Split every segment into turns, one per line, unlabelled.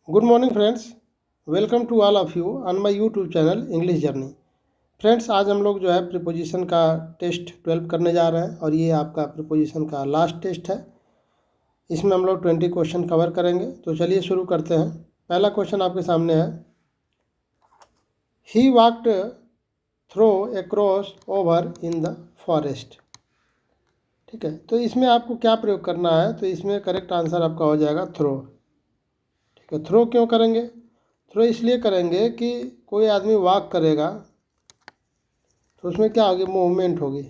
Good morning friends, welcome to all of you on my YouTube channel English journey. Friends, आज हम लोग जो है प्रीपोजिशन का टेस्ट 12 करने जा रहे हैं और ये आपका प्रीपोजिशन का लास्ट टेस्ट है। इसमें हम लोग 20 क्वेश्चन कवर करेंगे। तो चलिए शुरू करते हैं। पहला क्वेश्चन आपके सामने है, he walked through across over in the forest. ठीक है, तो इसमें आपको क्या प्रयोग करना है? तो इसमें करेक्ट आंसर आपका हो जाएगा थ्रो। ठीक है, थ्रो क्यों करेंगे? थ्रो इसलिए करेंगे कि कोई आदमी वॉक करेगा तो उसमें क्या होगी? मूवमेंट होगी,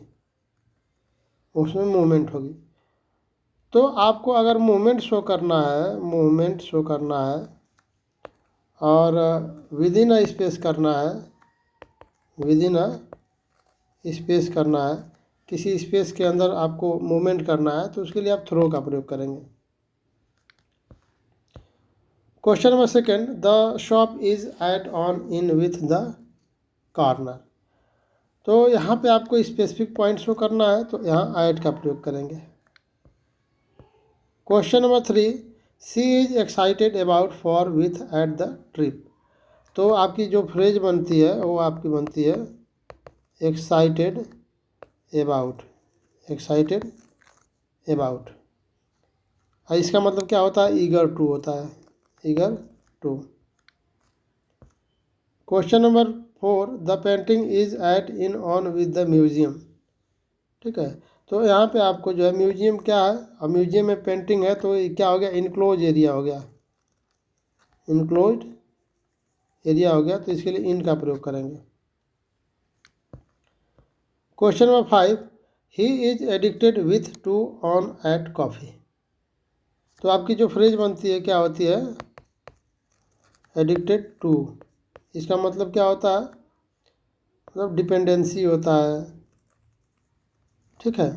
उसमें मूवमेंट होगी। तो आपको अगर मूवमेंट शो करना है, मूवमेंट शो करना है और विद इन अ स्पेस करना है, विद इन अ स्पेस करना है, किसी स्पेस के अंदर आपको मूवमेंट करना है, तो उसके लिए आप थ्रो का प्रयोग करेंगे। Question number second, the shop is at on in with the corner. तो यहाँ पे आपको स्पेसिफिक पॉइंट शो करना है, तो यहाँ ऐड का प्रयोग करेंगे। Question number 3, she is excited about for with at the trip. तो आपकी जो फ्रेज बनती है वो आपकी बनती है एक्साइटेड अबाउट, एक्साइटेड अबाउट। इसका मतलब क्या होता है? ईगर टू होता है, eager to. Question number 4, the painting is at in on with the museum. ठीक है, तो यहाँ पे आपको जो है म्यूजियम क्या है? अब म्यूजियम में पेंटिंग है तो ये क्या हो गया? इनक्लोज एरिया हो गया, इनक्लोज एरिया हो गया, तो इसके लिए इन का प्रयोग करेंगे। Question number 5, he is addicted with to on at coffee. तो आपकी जो फ्रेज बनती है क्या होती है? Addicted to. इसका मतलब क्या होता है? मतलब डिपेंडेंसी होता है। ठीक है,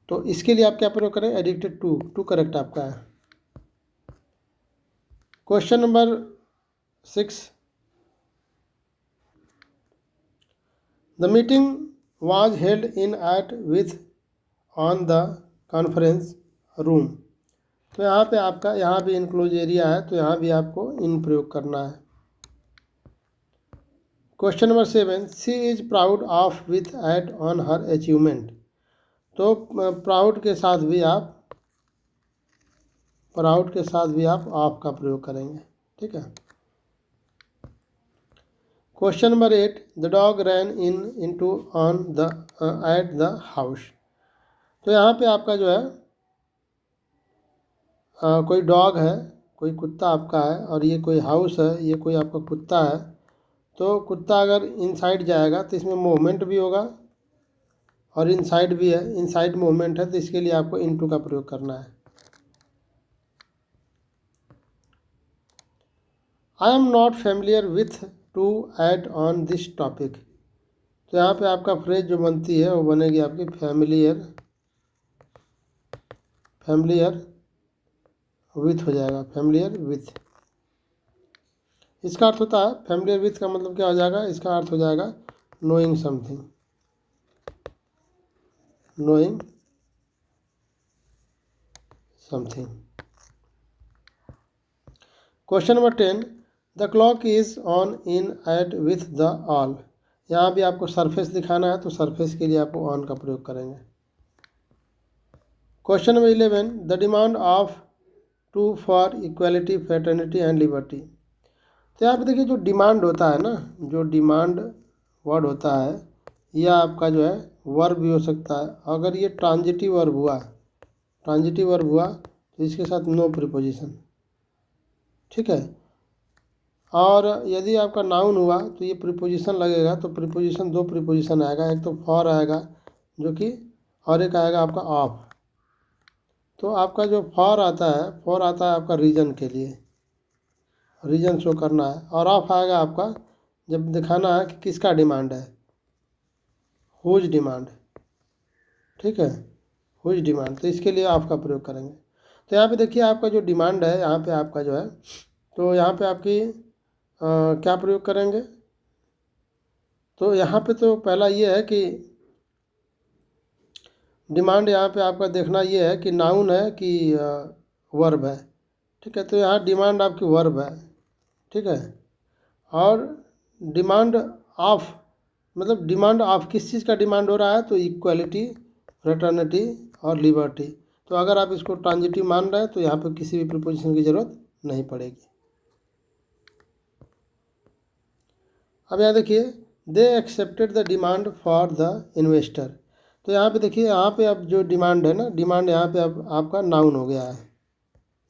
तो इसके लिए आप क्या प्रयोग करें? एडिक्टेड टू, टू करेक्ट आपका है। Question number 6, the meeting was held in at with on the conference room। तो यहाँ पे आपका, यहाँ भी इनक्लोज एरिया है, तो यहाँ भी आपको इन प्रयोग करना है। Question number 7, she is proud of with at on her achievement. तो प्राउड के साथ भी आप, प्राउड के साथ भी आप ऑफ का प्रयोग करेंगे। ठीक है। Question number 8, the dog ran in to on the at the house. तो यहाँ पे आपका जो है कोई डॉग है, कोई कुत्ता आपका है और ये कोई हाउस है, ये कोई आपका कुत्ता है। तो कुत्ता अगर इनसाइड जाएगा तो इसमें मूवमेंट भी होगा और इनसाइड भी है, इनसाइड मूवमेंट है, तो इसके लिए आपको इनटू का प्रयोग करना है। I am not familiar with to add on this topic. तो यहाँ पे आपका फ्रेज जो बनती है वो बनेगी आपकी फैमिलियर, फैमिलियर विथ हो जाएगा, फैमिलियर विथ। इसका अर्थ होता है, फैमिलियर विथ का मतलब क्या हो जाएगा? इसका अर्थ हो जाएगा knowing something, knowing something. Question number 10, the clock is on in at with the wall. यहाँ भी आपको सरफेस दिखाना है, तो सरफेस के लिए आपको ऑन का प्रयोग करेंगे। Question number 11, the demand of to for equality fraternity and liberty. तो यहाँ पे देखिए, जो डिमांड होता है ना, जो डिमांड वर्ड होता है, यह आपका जो है वर्ब भी हो सकता है। अगर ये ट्रांजिटिव वर्ब हुआ, ट्रांजिटिव वर्ब हुआ तो इसके साथ नो प्रीपोजिशन। ठीक है, और यदि आपका नाउन हुआ तो ये प्रीपोजिशन लगेगा, तो प्रीपोजिशन, दो प्रीपोजिशन आएगा, एक तो फॉर आएगा जो कि, और एक आएगा आपका ऑफ। तो आपका जो फॉर आता है, फॉर आता है आपका रीजन के लिए, रीजन शो करना है, और ऑफ आएगा आपका जब दिखाना है कि किसका डिमांड है, हुज डिमांड। ठीक है, हुज डिमांड, तो इसके लिए ऑफ का प्रयोग करेंगे। तो यहाँ पे देखिए, आपका जो डिमांड है यहाँ पे आपका जो है, तो यहाँ पे आपकी क्या प्रयोग करेंगे? तो यहाँ पे तो पहला ये है कि डिमांड, यहाँ पे आपका देखना ये है कि नाउन है कि वर्ब है। ठीक है। तो यहाँ डिमांड आपकी वर्ब है, ठीक है। और डिमांड ऑफ मतलब डिमांड ऑफ किस चीज़ का डिमांड हो रहा है, तो इक्वालिटी, फ्रेटर्निटी और लिबर्टी। तो अगर आप इसको ट्रांजिटिव मान रहे हैं तो यहाँ पे किसी भी प्रीपोजिशन की ज़रूरत नहीं पड़ेगी। अब यहाँ देखिए, they accepted the demand for the investor. तो यहाँ पे देखिए, यहाँ पे अब जो डिमांड है ना, डिमांड यहाँ पे अब आपका नाउन हो गया है।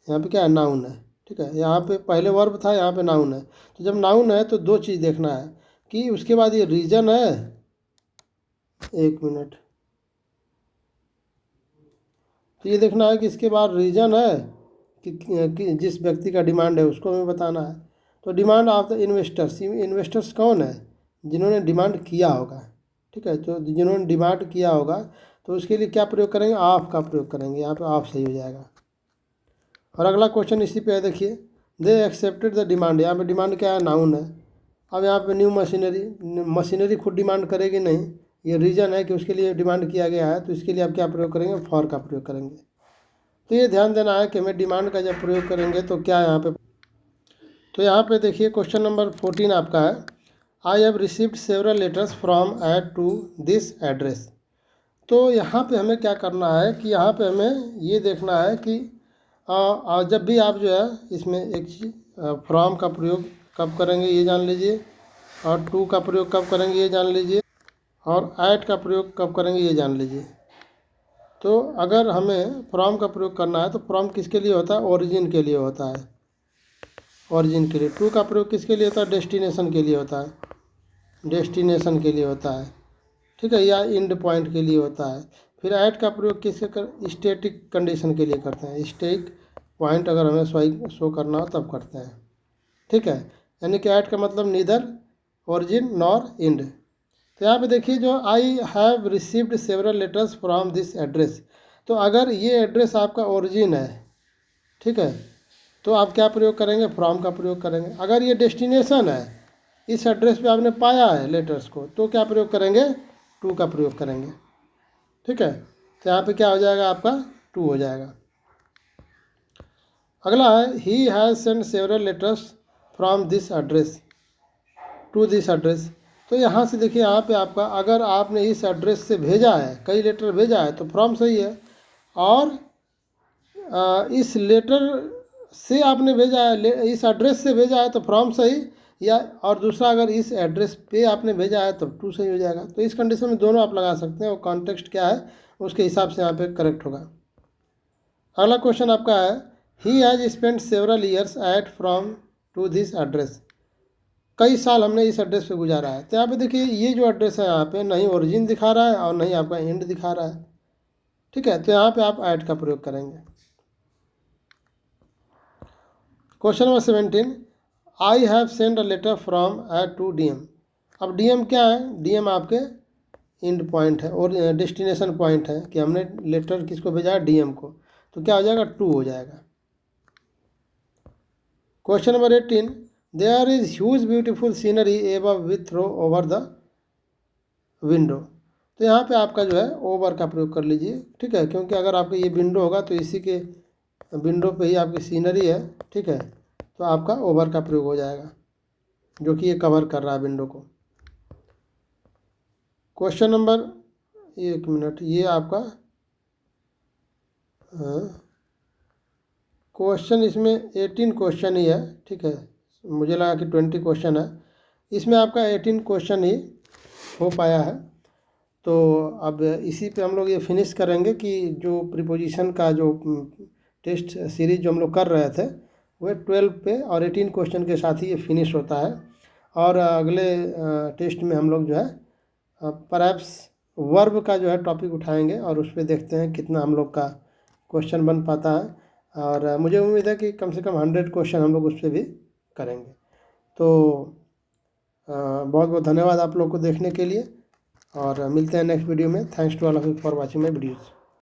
यहाँ पे क्या है, नाउन है, ठीक है। यहाँ पे पहले वर्ब था, यहाँ पे नाउन है। तो जब नाउन है तो दो चीज़ देखना है कि उसके बाद ये रीजन है, एक मिनट, तो ये देखना है कि इसके बाद रीजन है कि जिस व्यक्ति का डिमांड है उसको हमें बताना है। तो demand of the investors, investors कौन है, जिन्होंने डिमांड किया होगा, ठीक है। तो जिन्होंने डिमांड किया होगा तो उसके लिए क्या प्रयोग करेंगे, ऑफ का प्रयोग करेंगे। यहाँ पे ऑफ सही हो जाएगा। और अगला क्वेश्चन इसी पे है, देखिए, दे एक्सेप्टेड द डिमांड। यहाँ पे डिमांड क्या है, नाउन है। अब यहाँ पे न्यू मशीनरी, मशीनरी खुद डिमांड करेगी नहीं, ये रीजन है कि उसके लिए डिमांड किया गया है, तो इसके लिए आप क्या प्रयोग करेंगे, फॉर का प्रयोग करेंगे। तो ये ध्यान देना है कि हमें डिमांड का जब प्रयोग करेंगे तो क्या यहाँ पे, तो यहाँ पे देखिए क्वेश्चन नंबर 14 आपका है, I have received several letters from at to this address. तो यहाँ पे हमें क्या करना है कि यहाँ पे हमें ये देखना है कि जब भी आप जो है इसमें एक चीज़ फ्रॉम का प्रयोग कब करेंगे ये जान लीजिए, और टू का प्रयोग कब करेंगे ये जान लीजिए, और ऐट का प्रयोग कब करेंगे ये जान लीजिए। तो अगर हमें फ्रॉम का प्रयोग करना है तो फ्रॉम किसके लिए होता है, ओरिजिन के लिए होता है, ओरिजिन के लिए। टू का प्रयोग किसके लिए होता है, डेस्टिनेशन के लिए होता है, डेस्टिनेशन के लिए होता है, ठीक है, या एंड पॉइंट के लिए होता है। फिर ऐट का प्रयोग किसके कर, स्टैटिक कंडीशन के लिए करते हैं, स्टैटिक पॉइंट अगर हमें शो करना हो तब करते हैं, ठीक है। यानी कि ऐट का मतलब नीदर ओरिजिन नॉर एंड। तो यहाँ पे देखिए, जो आई have received several letters from this address, तो अगर ये एड्रेस आपका ओरिजिन है, ठीक है, तो आप क्या प्रयोग करेंगे, फ्रॉम का प्रयोग करेंगे। अगर ये डेस्टिनेशन है, इस एड्रेस पे आपने पाया है लेटर्स को, तो क्या प्रयोग करेंगे, टू का प्रयोग करेंगे, ठीक है। तो यहाँ पे क्या हो जाएगा, आपका टू हो जाएगा। अगला है, he has send several letters from this address to this address. तो यहाँ से देखिए, यहाँ पे आपका अगर आपने इस एड्रेस से भेजा है, कई लेटर भेजा है, तो फ्रॉम सही है। और इस लेटर से आपने भेजा है, इस एड्रेस से भेजा है तो फ्रॉम सही, या और दूसरा अगर इस एड्रेस पे आपने भेजा है तो टू सही हो जाएगा। तो इस कंडीशन में दोनों आप लगा सकते हैं, और कॉन्टेक्स्ट क्या है उसके हिसाब से यहाँ पे करेक्ट होगा। अगला क्वेश्चन आपका है, he has spend several years at from to this address. कई साल हमने इस एड्रेस पे गुजारा है। तो यहाँ पे देखिए, ये जो एड्रेस है यहाँ पे नहीं ओरिजिन दिखा रहा है और नहीं आपका एंड दिखा रहा है, ठीक है। तो यहाँ पे आप ऐट का प्रयोग करेंगे। Question number 17, I have send a letter from at to DM. अब डीएम क्या है, डीएम आपके एंड पॉइंट है और डेस्टिनेशन पॉइंट है कि हमने लेटर किसको भेजा है, डीएम को। तो क्या हो जाएगा, टू हो जाएगा। Question number 18, there is huge beautiful scenery above with through over the window. तो यहाँ पे आपका जो है ओवर का प्रयोग कर लीजिए, ठीक है, क्योंकि अगर आपका ये विंडो होगा तो इसी के विंडो पे ही आपकी सीनरी है, ठीक है। तो आपका ओवर का प्रयोग हो जाएगा, जो कि ये कवर कर रहा है विंडो को। क्वेश्चन नंबर, एक मिनट, ये आपका क्वेश्चन इसमें 18 क्वेश्चन ही है, ठीक है। मुझे लगा कि 20 क्वेश्चन है, इसमें आपका 18 क्वेश्चन ही हो पाया है। तो अब इसी पे हम लोग ये फिनिश करेंगे कि जो प्रीपोजिशन का जो टेस्ट सीरीज जो हम लोग कर रहे थे वह 12 पे और 18 क्वेश्चन के साथ ही ये फिनिश होता है। और अगले टेस्ट में हम लोग जो है परहैप्स वर्ब का जो है टॉपिक उठाएंगे और उस पर देखते हैं कितना हम लोग का क्वेश्चन बन पाता है। और मुझे उम्मीद है कि कम से कम 100 क्वेश्चन हम लोग उस पर भी करेंगे। तो बहुत बहुत धन्यवाद आप लोग को देखने के लिए, और मिलते हैं नेक्स्ट वीडियो में। Thanks to all of you for watching my videos.